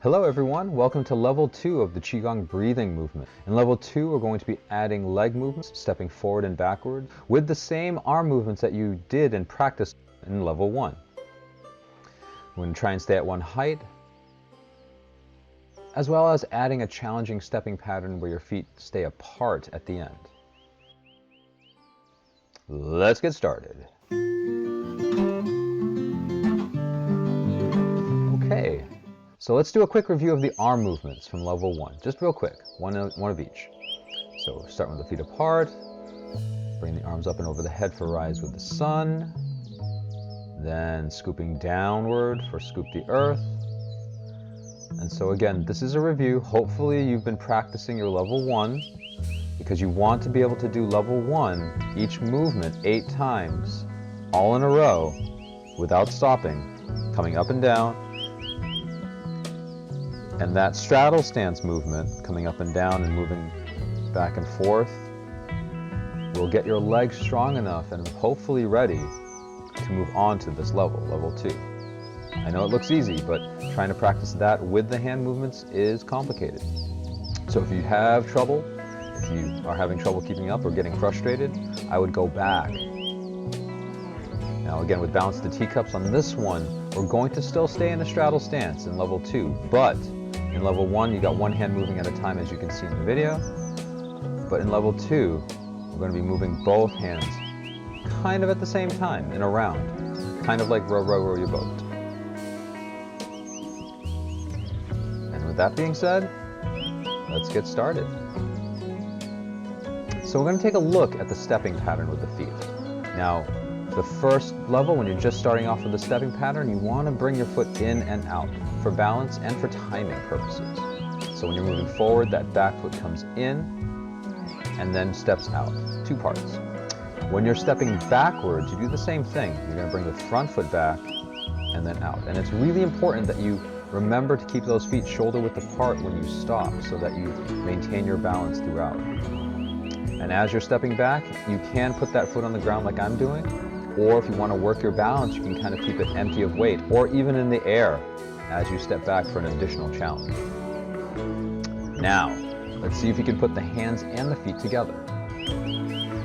Hello everyone, welcome to level 2 of the Qigong breathing movement. In level 2 we're going to be adding leg movements, stepping forward and backward, with the same arm movements that you did and practiced in level 1. We're going to try and stay at one height, as well as adding a challenging stepping pattern where your feet stay apart at the end. Let's get started. Okay. So let's do a quick review of the arm movements from level 1, just real quick, one of each. So start with the feet apart, bring the arms up and over the head for rise with the sun, then scooping downward for scoop the earth. And so again, this is a review. Hopefully you've been practicing your level 1, because you want to be able to do level 1, each movement 8 times, all in a row, without stopping, coming up and down. And that straddle stance movement, coming up and down and moving back and forth, will get your legs strong enough and hopefully ready to move on to this level, level 2. I know it looks easy, but trying to practice that with the hand movements is complicated. So if you have trouble, if you are having trouble keeping up or getting frustrated, I would go back. Now again, with balance the teacups on this one, we're going to still stay in a straddle stance in level 2, but in level 1, you got one hand moving at a time, as you can see in the video. But in level 2, we're going to be moving both hands kind of at the same time in a round, kind of like row, row, row your boat. And with that being said, let's get started. So we're going to take a look at the stepping pattern with the feet. Now, the first level, when you're just starting off with the stepping pattern, you want to bring your foot in and out for balance and for timing purposes. So when you're moving forward, that back foot comes in and then steps out, 2 parts. When you're stepping backwards, you do the same thing. You're going to bring the front foot back and then out. And it's really important that you remember to keep those feet shoulder width apart when you stop, so that you maintain your balance throughout. And as you're stepping back, you can put that foot on the ground like I'm doing, or if you want to work your balance, you can kind of keep it empty of weight, or even in the air as you step back for an additional challenge. Now, let's see if you can put the hands and the feet together.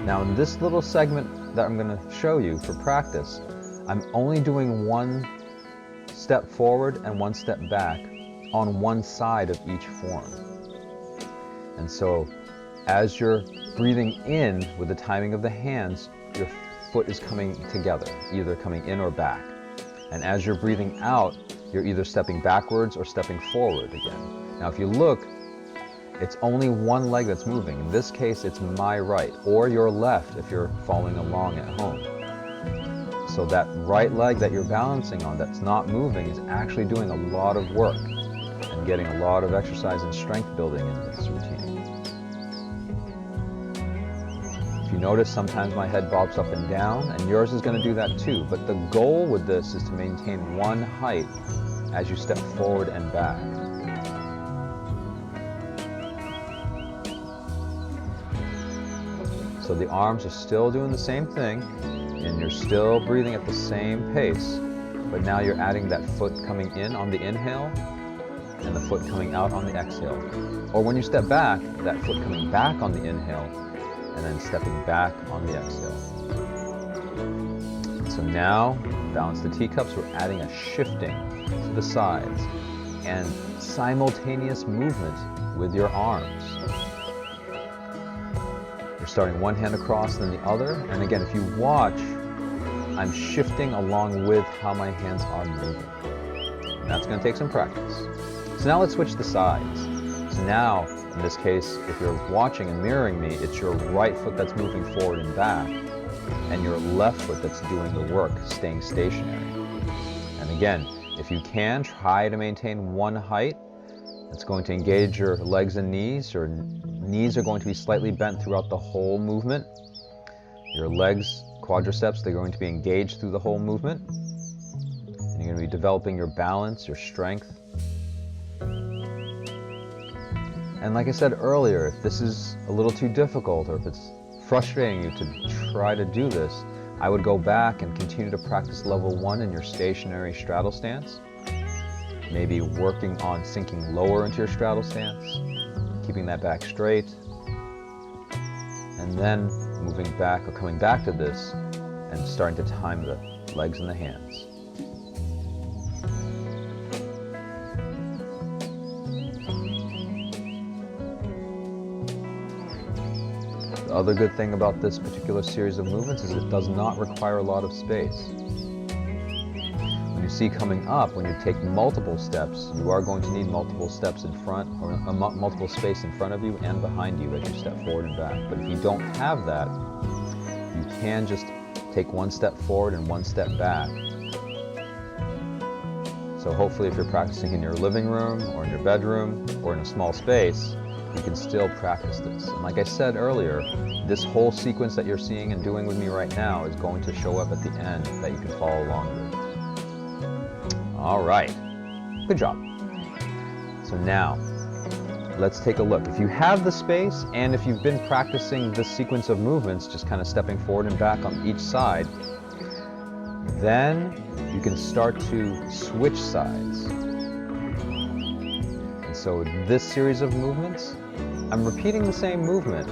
Now in this little segment that I'm going to show you for practice, I'm only doing 1 step forward and 1 step back on one side of each form. And so as you're breathing in with the timing of the hands, your foot is coming together, either coming in or back. And as you're breathing out, you're either stepping backwards or stepping forward again. Now if you look, it's only one leg that's moving. In this case, it's my right, or your left if you're following along at home. So that right leg that you're balancing on that's not moving is actually doing a lot of work and getting a lot of exercise and strength building in this routine. If you notice, sometimes my head bobs up and down, and yours is going to do that too. But the goal with this is to maintain one height as you step forward and back. So the arms are still doing the same thing, and you're still breathing at the same pace, but now you're adding that foot coming in on the inhale and the foot coming out on the exhale. Or when you step back, that foot coming back on the inhale and then stepping back on the exhale. So now, balance the teacups, we're adding a shifting to the sides and simultaneous movement with your arms. You're starting one hand across, then the other, and again, if you watch, I'm shifting along with how my hands are moving. And that's going to take some practice. So now let's switch the sides. So now, in this case, if you're watching and mirroring me, it's your right foot that's moving forward and back, and your left foot that's doing the work, staying stationary. And again, if you can, try to maintain one height. It's going to engage your legs and knees. Your knees are going to be slightly bent throughout the whole movement. Your legs, quadriceps, they're going to be engaged through the whole movement. And you're going to be developing your balance, your strength. And like I said earlier, if this is a little too difficult, or if it's frustrating you to try to do this, I would go back and continue to practice level 1 in your stationary straddle stance. maybe working on sinking lower into your straddle stance, keeping that back straight, and then moving back or coming back to this and starting to time the legs and the hands. The other good thing about this particular series of movements is it does not require a lot of space. When you see coming up, when you take multiple steps, you are going to need multiple steps in front, or multiple space in front of you and behind you as you step forward and back. But if you don't have that, you can just take one step forward and one step back. So hopefully if you're practicing in your living room or in your bedroom or in a small space, you can still practice this. And like I said earlier, this whole sequence that you're seeing and doing with me right now is going to show up at the end that you can follow along with. All right, good job. So now, let's take a look. If you have the space and if you've been practicing this sequence of movements, just kind of stepping forward and back on each side, then you can start to switch sides. And so this series of movements, I'm repeating the same movement,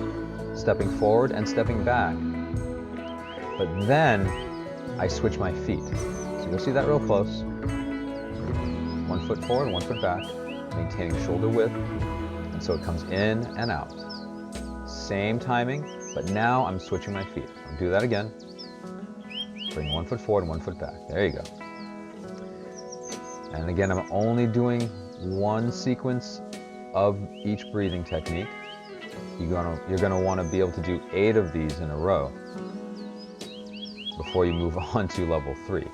stepping forward and stepping back. But then I switch my feet. So you'll see that real close. 1 foot forward, 1 foot back, maintaining shoulder width. And so it comes in and out. Same timing, but now I'm switching my feet. I'll do that again. Bring 1 foot forward, 1 foot back. There you go. And again, I'm only doing one sequence of each breathing technique. You're gonna want to be able to do 8 of these in a row before you move on to level 3.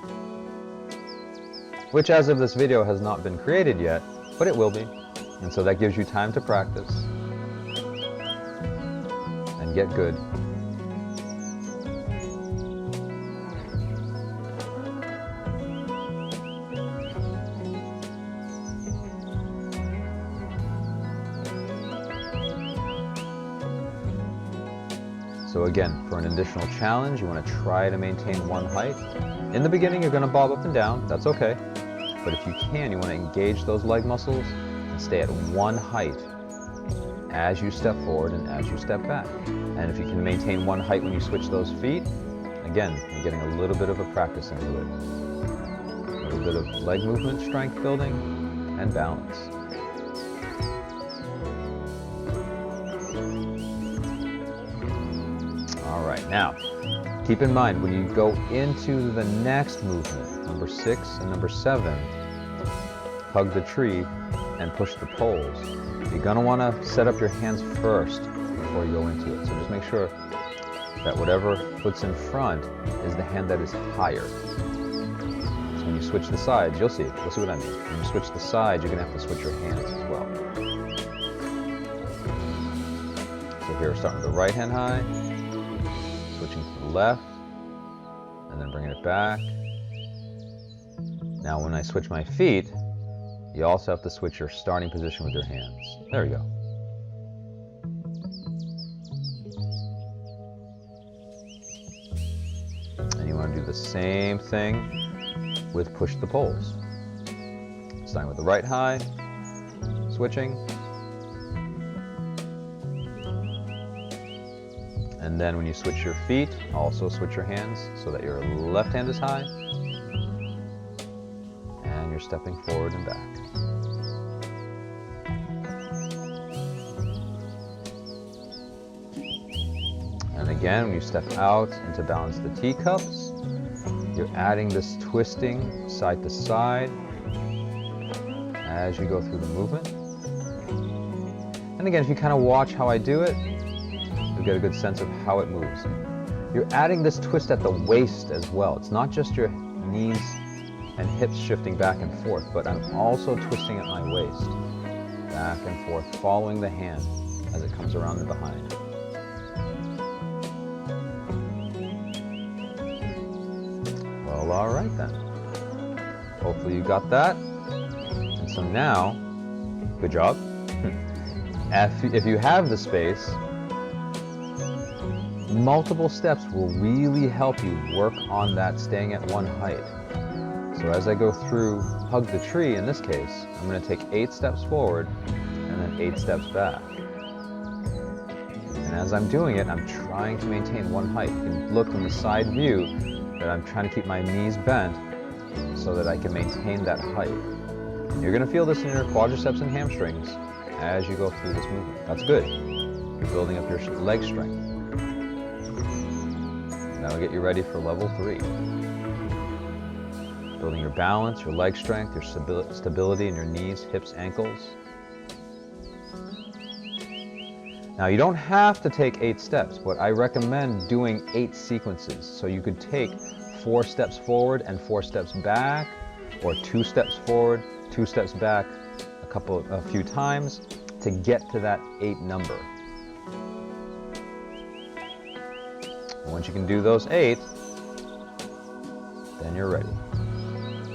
Which as of this video has not been created yet, but it will be. And so that gives you time to practice and get good. So again, for an additional challenge, you want to try to maintain one height. In the beginning, you're going to bob up and down. That's okay. But if you can, you want to engage those leg muscles and stay at one height as you step forward and as you step back. And if you can maintain one height when you switch those feet, again, you're getting a little bit of a practice into it. A little bit of leg movement, strength building, and balance. All right, now, keep in mind when you go into the next movement, number 6 and number 7, hug the tree and push the poles. You're going to want to set up your hands first before you go into it. So just make sure that whatever foot's in front is the hand that is higher. So when you switch the sides, you'll see what I mean. When you switch the sides, you're going to have to switch your hands as well. So here we're starting with the right hand high, switching to the left, and then bringing it back. Now when I switch my feet, you also have to switch your starting position with your hands. There we go. And you want to do the same thing with push the poles. Starting with the right high, switching. And then when you switch your feet, also switch your hands so that your left hand is high. And you're stepping forward and back. And again, when you step out and to balance the teacups, you're adding this twisting side to side as you go through the movement. And again, if you kind of watch how I do it, you'll get a good sense of how it moves. You're adding this twist at the waist as well. It's not just your knees and hips shifting back and forth, but I'm also twisting at my waist, back and forth, following the hand as it comes around and behind. Well, all right then. Hopefully you got that. And so now, good job. If you have the space, multiple steps will really help you work on that staying at one height. So So as I go through hug the tree, in this case, I'm going to take 8 steps forward and then 8 steps back. And as I'm doing it, I'm trying to maintain one height. You can look from the side view that I'm trying to keep my knees bent so that I can maintain that height. You're going to feel this in your quadriceps and hamstrings as you go through this movement. That's good. You're building up your leg strength. That'll get you ready for level 3. Building your balance, your leg strength, your stability in your knees, hips, ankles. Now you don't have to take 8 steps, but I recommend doing 8 sequences. So you could take 4 steps forward and 4 steps back, or 2 steps forward, 2 steps back a few times to get to that 8 number. And once you can do those 8, then you're ready.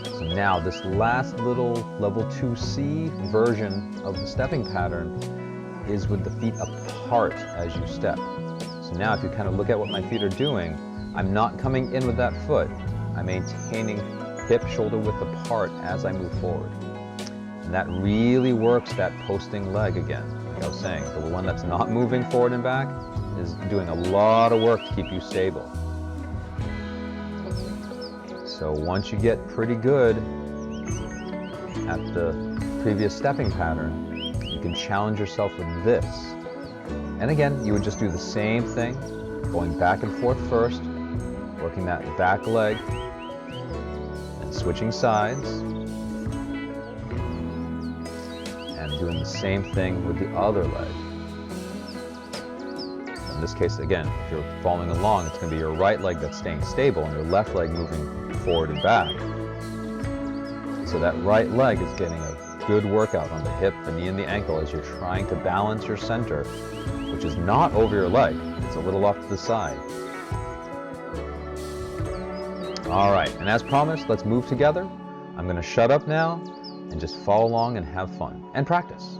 So now this last little level 2C version of the stepping pattern is with the feet apart as you step. So now if you kind of look at what my feet are doing, I'm not coming in with that foot. I'm maintaining hip shoulder width apart as I move forward. And that really works that posting leg again. Like I was saying, the one that's not moving forward and back is doing a lot of work to keep you stable. So once you get pretty good at the previous stepping pattern, you can challenge yourself with this. And again, you would just do the same thing, going back and forth first, working that back leg, and switching sides, and doing the same thing with the other leg. In this case, again, if you're following along, it's going to be your right leg that's staying stable and your left leg moving forward and back. So that right leg is getting a good workout on the hip, the knee, and the ankle as you're trying to balance your center, which is not over your leg. It's a little off to the side. All right, and as promised, let's move together. I'm going to shut up now and just follow along and have fun and practice.